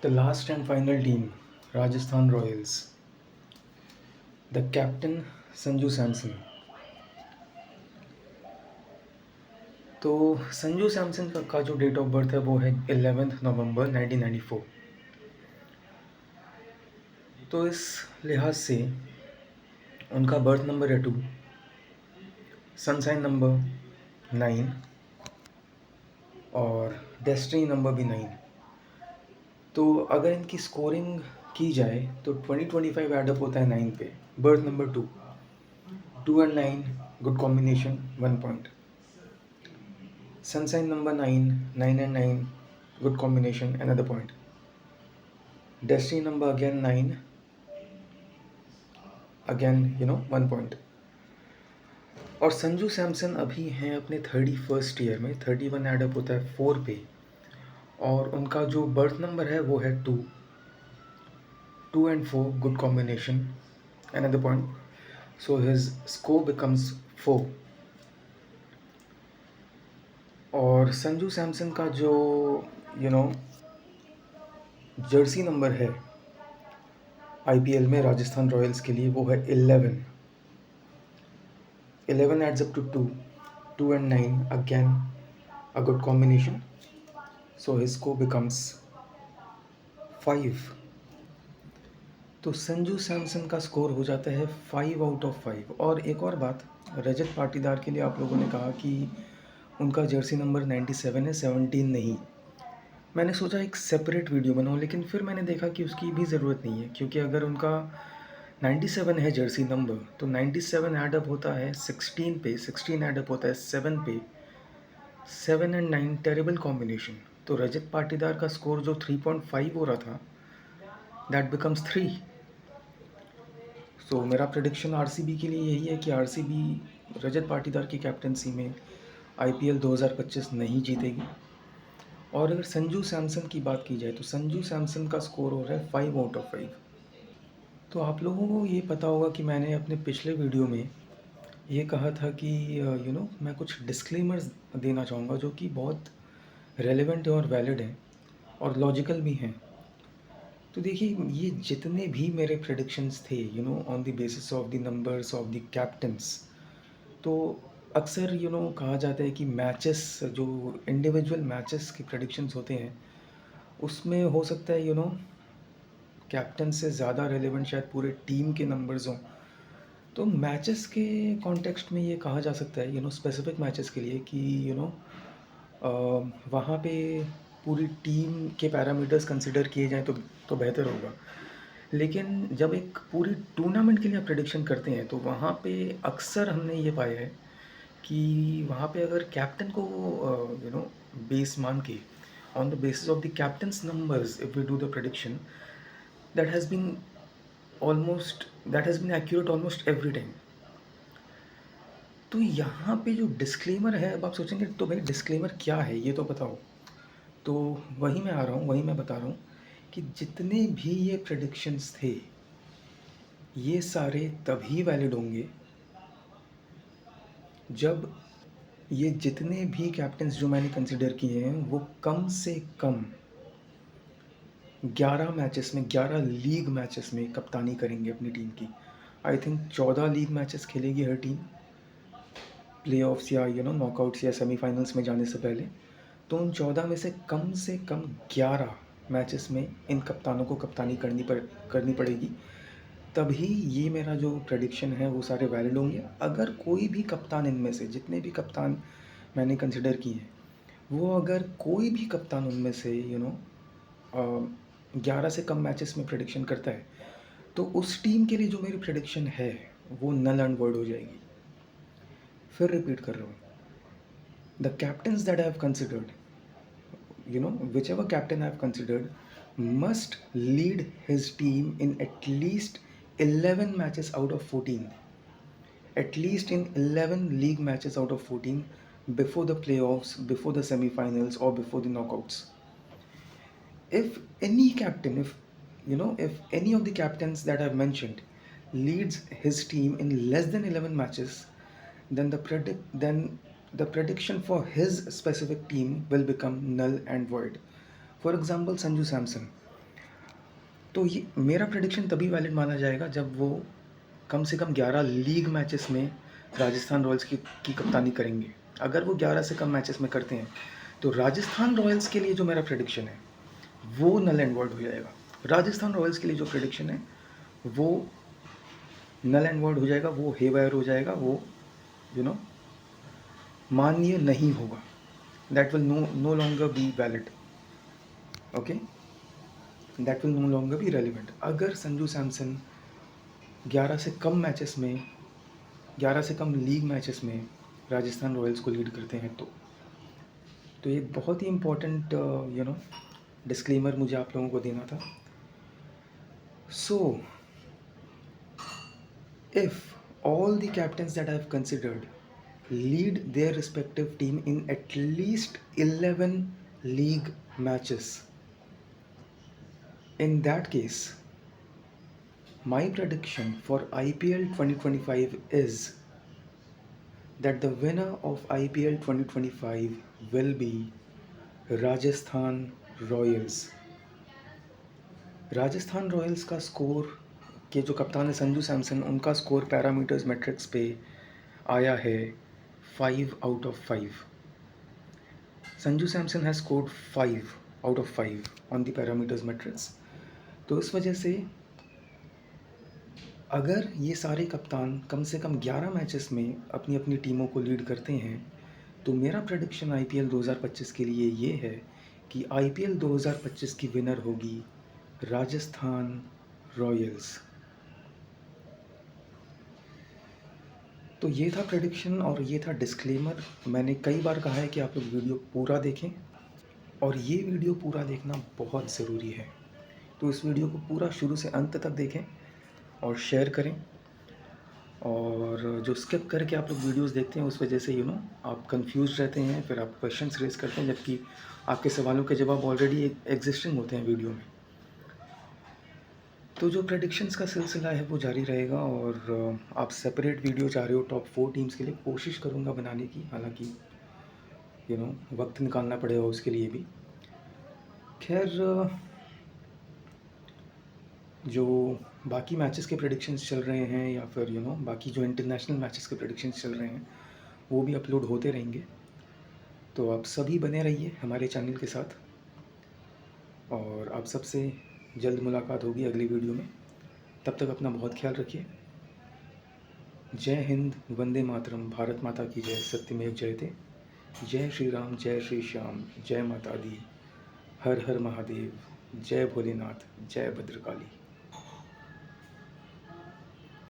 The last and final team, Rajasthan Royals. The captain Sanju Samson. तो संजू सैमसन का जो डेट ऑफ बर्थ है वो है 11 नवंबर 1994. तो इस लिहाज से उनका बर्थ नंबर है 2, सनसाइन नंबर 9 और डेस्टिनी नंबर भी 9. तो अगर इनकी स्कोरिंग की जाए तो 2025 एडअप होता है 9 पे. Birth number 2, 2 and 9 good combination 1 point. Sunshine number 9, 9 and 9, good combination, another point. Destiny number again 9, again 1 point. और संजू सैमसन अभी हैं अपने 31st ईयर में. 31 एडअप होता है 4 पे. और उनका जो बर्थ नंबर है वो है 2, 2 and 4, good combination, another point. So his score becomes 4. और संजू सैमसन का जो जर्सी नंबर है आईपीएल में राजस्थान रॉयल्स के लिए वो है 11. 11 adds up to 2, 2 and 9, again a good combination. So his score becomes 5. तो संजू सैमसन का स्कोर हो जाता है 5 out of 5. और एक और बात, रजत पाटीदार के लिए आप लोगों ने कहा कि उनका जर्सी नंबर 97 है, 17 नहीं. मैंने सोचा एक सेपरेट वीडियो बनाऊं, लेकिन फिर मैंने देखा कि उसकी भी ज़रूरत नहीं है, क्योंकि अगर उनका 97 है जर्सी नंबर तो 97 एडअप होता है 16 पे, 16 एडअप होता है 7 पे. 7 and 9 टेरेबल कॉम्बिनेशन. तो रजत पाटीदार का स्कोर जो 3.5 हो रहा था, दैट बिकम्स 3. सो मेरा प्रेडिक्शन आरसीबी के लिए यही है कि आरसीबी रजत पाटीदार की कैप्टनसी में आईपीएल 2025 नहीं जीतेगी. और अगर संजू सैमसन की बात की जाए तो संजू सैमसन का स्कोर हो रहा है 5 out of 5. तो आप लोगों को ये पता होगा कि मैंने अपने पिछले वीडियो में ये कहा था कि मैं कुछ डिस्क्लेमर्स देना चाहूँगा जो कि बहुत रेलेवेंट है और वैलिड हैं और लॉजिकल भी हैं. तो देखिए, ये जितने भी मेरे प्रेडिक्शंस थे on the basis of the numbers of the captains, तो अक्सर कहा जाता है कि मैचेस, जो इंडिविजुअल मैचेस के प्रेडिक्शंस होते हैं, उसमें हो सकता है कैप्टन से ज़्यादा रेलेवेंट शायद पूरे टीम के नंबर्स हों. तो मैचेस के कॉन्टेक्स्ट में ये कहा जा सकता है स्पेसिफिक मैचेस के लिए कि वहाँ पे पूरी टीम के पैरामीटर्स कंसिडर किए जाएँ तो बेहतर होगा. लेकिन जब एक पूरी टूर्नामेंट के लिए आप प्रेडिक्शन करते हैं तो वहाँ पे अक्सर हमने ये पाया है कि वहाँ पे अगर कैप्टन को बेस मान के, on the basis of the captain's numbers, if we do the prediction, that has been accurate almost every time. तो यहाँ पे जो डिस्क्लेमर है, अब आप सोचेंगे तो भाई डिस्क्लेमर क्या है, ये तो बताओ. तो वही मैं आ रहा हूँ, वही मैं बता रहा हूँ कि जितने भी ये प्रेडिक्शंस थे, ये सारे तभी वैलिड होंगे जब ये जितने भी कैप्टन्स जो मैंने कंसिडर किए हैं वो कम से कम 11 मैचेस में, 11 लीग मैचेस में कप्तानी करेंगे अपनी टीम की. आई थिंक 14 लीग मैचेस खेलेगी हर टीम प्लेऑफ्स या नॉकआउट्स या सेमीफाइनल्स में जाने से पहले. तो उन 14 में से कम 11 मैचेस में इन कप्तानों को कप्तानी करनी पड़ेगी. तभी ये मेरा जो प्रेडिक्शन है वो सारे वैलिड होंगे. अगर कोई भी कप्तान, इनमें से जितने भी कप्तान मैंने कंसिडर किए हैं, वो अगर कोई भी कप्तान उनमें से 11 से कम मैचेस में प्रेडिक्शन करता है, तो उस टीम के लिए जो मेरी प्रेडिक्शन है वो नल एंड वर्ड हो जाएगी. फिर रिपीट कर रहा हूँ, the captains that I have considered, whichever captain I have considered must lead his team in at least 11 matches out of 14. At least in 11 league matches out of 14 before the playoffs, before the semi-finals or before the knockouts. If any captain, if any of the captains that I've mentioned leads his team in less than 11 matches, then the prediction for his specific team will become null and void. For example, Sanju Samson. तो ये मेरा prediction तभी valid माना जाएगा जब वो कम से कम 11 league matches में राजस्थान रॉयल्स की कप्तानी करेंगे। अगर वो 11 से कम मैचेस में करते हैं तो राजस्थान रॉयल्स के लिए जो मेरा प्रेडिक्शन है वो नल एंड वॉइड हो जाएगा। राजस्थान रॉयल्स के लिए जो प्रेडिक्शन है वो नल एंड वॉइड हो जाएगा, वो हेवायर हो जाएगा, वो मान्य नहीं होगा। That will no longer be valid, okay, that will no longer be relevant. अगर संजू सैमसन 11 से कम मैचेस में 11 से कम लीग मैचेस में राजस्थान रॉयल्स को लीड करते हैं तो ये बहुत ही इम्पोर्टेंट डिस्क्लेमर मुझे आप लोगों को देना था। So if all the captains that I have considered lead their respective team in at least 11 league matches, in that case my prediction for IPL 2025 is that the winner of IPL 2025 will be Rajasthan Royals. Rajasthan Royals का score के जो कप्तान है संजू सैमसन, उनका score parameters matrix पे आया है 5 out of 5। Sanju Samson has scored 5 out of 5 on the parameters matrix. तो इस वजह से अगर ये सारे कप्तान कम से कम 11 मैचेस में अपनी अपनी टीमों को लीड करते हैं तो मेरा प्रेडिक्शन IPL 2025 के लिए ये है कि IPL 2025 की विनर होगी राजस्थान रॉयल्स। तो ये था प्रेडिक्शन और ये था डिस्क्लेमर। मैंने कई बार कहा है कि आप लोग वीडियो पूरा देखें और ये वीडियो पूरा देखना बहुत ज़रूरी है। तो इस वीडियो को पूरा शुरू से अंत तक देखें और शेयर करें। और जो स्किप करके आप लोग वीडियोस देखते हैं उस वजह से आप कंफ्यूज रहते हैं, फिर आप क्वेश्चंस रेज करते हैं जबकि आपके सवालों के जवाब ऑलरेडी एग्जिस्टिंग होते हैं वीडियो में। तो जो प्रेडिक्शंस का सिलसिला है वो जारी रहेगा और आप सेपरेट वीडियो चाह रहे हो टॉप 4 टीम्स के लिए, कोशिश करूँगा बनाने की, हालांकि वक्त निकालना पड़ेगा उसके लिए भी। खैर जो बाकी मैचेस के प्रेडिक्शंस चल रहे हैं या फिर बाकी जो इंटरनेशनल मैचेस के प्रेडिक्शंस चल रहे हैं वो भी अपलोड होते रहेंगे। तो आप सभी बने रहिए हमारे चैनल के साथ और आप सबसे जल्द मुलाकात होगी अगली वीडियो में। तब तक अपना बहुत ख्याल रखिए। जय हिंद, वंदे मातरम, भारत माता की जय, सत्यमेव जयते। जय श्री राम, जय श्री श्याम, जय माता दी, हर हर महादेव, जय भोलेनाथ, जय भद्रकाली।